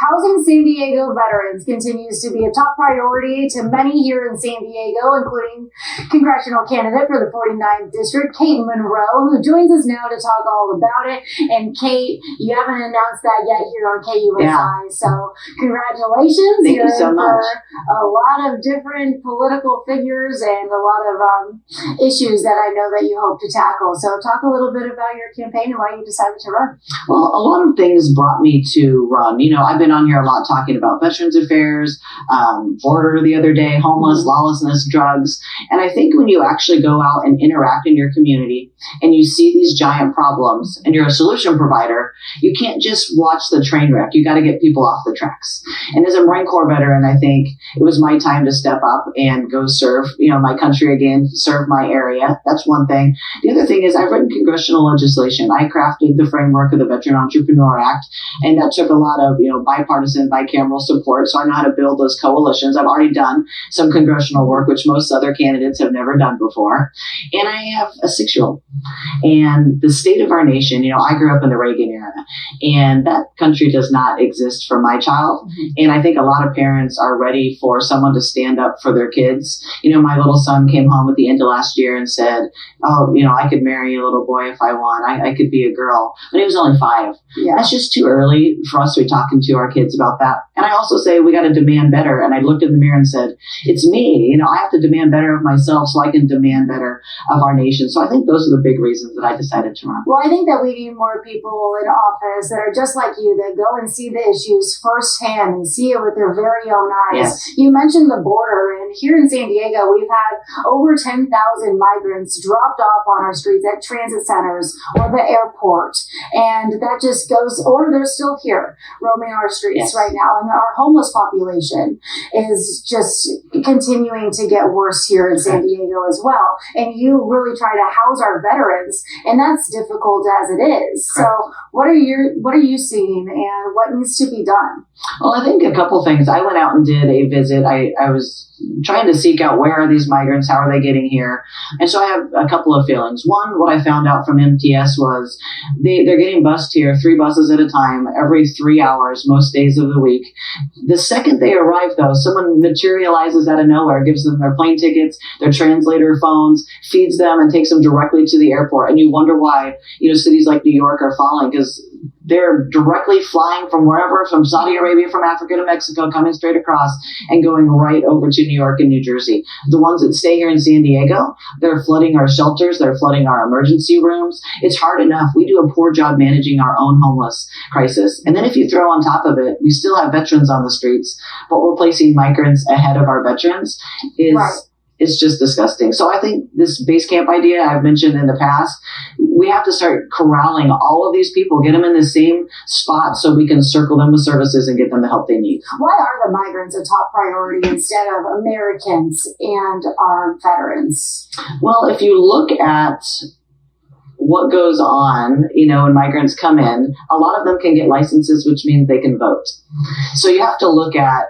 Housing San Diego veterans continues to be a top priority to many here in San Diego, including Congressional Candidate for the 49th District, Kate Monroe, who joins us now to talk all about it. And Kate, you haven't announced that yet here on KUSI, so congratulations. Thank you so much. A lot of different political figures and a lot of issues that I know that you hope to tackle. So talk a little bit about your campaign and why you decided to run. Well, a lot of things brought me to run. I've been on here a lot talking about Veterans Affairs, border the other day, homeless, lawlessness, drugs. And I think when you actually go out and interact in your community and you see these giant problems and you're a solution provider, you can't just watch the train wreck. You got to get people off the tracks. And as a Marine Corps veteran, I think it was my time to step up and go serve, my country again, serve my area. That's one thing. The other thing is I've written congressional legislation. I crafted the framework of the Veteran Entrepreneur Act, and that took a lot of, bipartisan, bicameral support. So I know how to build those coalitions. I've already done some congressional work, which most other candidates have never done before. And I have a 6-year-old. And the state of our nation, I grew up in the Reagan era, and that country does not exist for my child. And I think a lot of parents are ready for someone to stand up for their kids. My little son came home at the end of last year and said, I could marry a little boy if I want. I could be a girl. But he was only 5. Yeah. That's just too early for us to be talking to our kids about that. And I also say we got to demand better. And I looked in the mirror and said, it's me. I have to demand better of myself so I can demand better of our nation. So I think those are the big reasons that I decided to run. Well, I think that we need more people in office that are just like you, that go and see the issues firsthand and see it with their very own eyes. Yes. You mentioned the border, and here in San Diego, we've had over 10,000 migrants dropped off on our streets at transit centers or the airport. And that just goes, or they're still here roaming our streets right now. And our homeless population is just continuing to get worse here in San Diego as well. And you really try to house our veterans, and that's difficult as it is. So what are you seeing, and what needs to be done? Well, I think a couple things. I went out and did a visit. I was trying to seek out, where are these migrants? How are they getting here? And so I have a couple of feelings. One, what I found out from MTS was they're getting bused here, 3 buses at a time, every 3 hours, most days of the week. The second they arrive, though, someone materializes out of nowhere, gives them their plane tickets, their translator phones, feeds them, and takes them directly to the airport. And you wonder why, cities like New York are falling, because they're directly flying from wherever, from Saudi Arabia, from Africa to Mexico, coming straight across and going right over to New York and New Jersey. The ones that stay here in San Diego, they're flooding our shelters. They're flooding our emergency rooms. It's hard enough. We do a poor job managing our own homeless crisis. And then if you throw on top of it, we still have veterans on the streets, but we're placing migrants ahead of our veterans It's just disgusting. So I think this base camp idea I've mentioned in the past, we have to start corralling all of these people, get them in the same spot so we can circle them with services and get them the help they need. Why are the migrants a top priority instead of Americans and our veterans? Well, if you look at what goes on, when migrants come in, a lot of them can get licenses, which means they can vote. So you have to look at,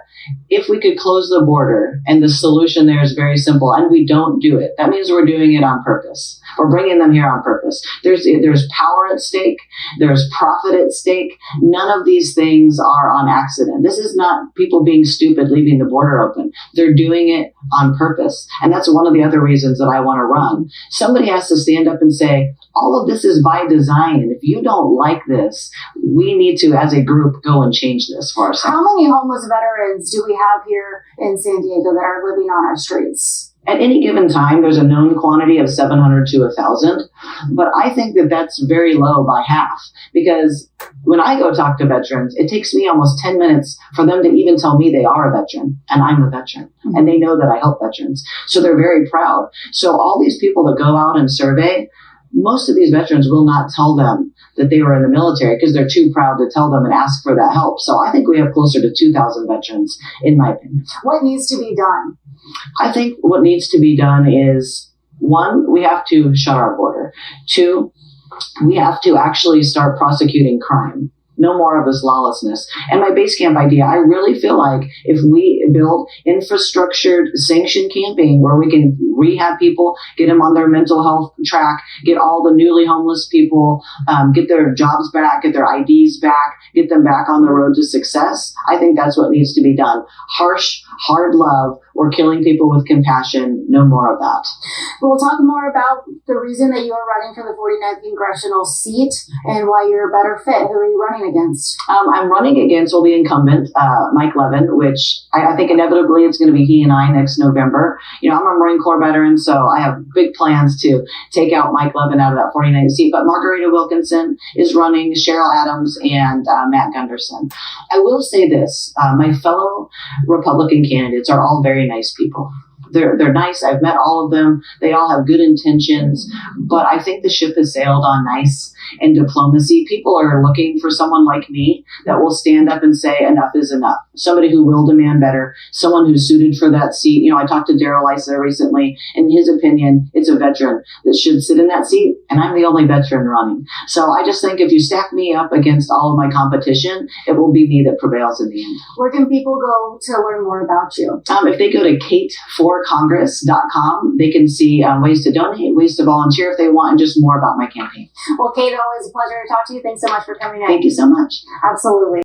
if we could close the border, and the solution there is very simple, and we don't do it, that means we're doing it on purpose. We're bringing them here on purpose. There's power at stake. There's profit at stake. None of these things are on accident. This is not people being stupid, leaving the border open. They're doing it on purpose. And that's one of the other reasons that I want to run. Somebody has to stand up and say, all of this is by design. And if you don't like this, we need to, as a group, go and change this for ourselves. How many homeless veterans do we have here in San Diego that are living on our streets? At any given time, there's a known quantity of 700 to 1,000, but I think that that's very low by half, because when I go talk to veterans, it takes me almost 10 minutes for them to even tell me they are a veteran, and I'm a veteran, and they know that I help veterans. So they're very proud. So all these people that go out and survey, most of these veterans will not tell them that they were in the military because they're too proud to tell them and ask for that help. So I think we have closer to 2,000 veterans, in my opinion. What needs to be done? I think what needs to be done is, 1, we have to shut our border. 2, we have to actually start prosecuting crime. No more of this lawlessness. And my base camp idea, I really feel like if we build infrastructured sanctioned camping where we can rehab people, get them on their mental health track, get all the newly homeless people, get their jobs back, get their IDs back, get them back on the road to success, I think that's what needs to be done. Harsh, hard love, or killing people with compassion, no more of that. We'll talk more about the reason that you are running for the 49th congressional seat and why you're a better fit. Who are you running against? I'm running against the incumbent, Mike Levin, which I think inevitably it's going to be he and I next November. You know, I'm a Marine Corps veteran, so I have big plans to take out Mike Levin out of that 49th seat. But Margarita Wilkinson is running, Cheryl Adams, and Matt Gunderson. I will say this, my fellow Republican candidates are all very nice people. They're nice. I've met all of them. They all have good intentions, but I think the ship has sailed on nice and diplomacy. People are looking for someone like me that will stand up and say enough is enough. Somebody who will demand better, someone who's suited for that seat. You know, I talked to Darrell Issa recently. In his opinion, it's a veteran that should sit in that seat, and I'm the only veteran running. So I just think if you stack me up against all of my competition, it will be me that prevails in the end. Where can people go to learn more about you? If they go to kateforcongress.com, they can see ways to donate, ways to volunteer if they want, and just more about my campaign. Well, Kate, always a pleasure to talk to you. Thanks so much for coming in. Thank you so much. Absolutely.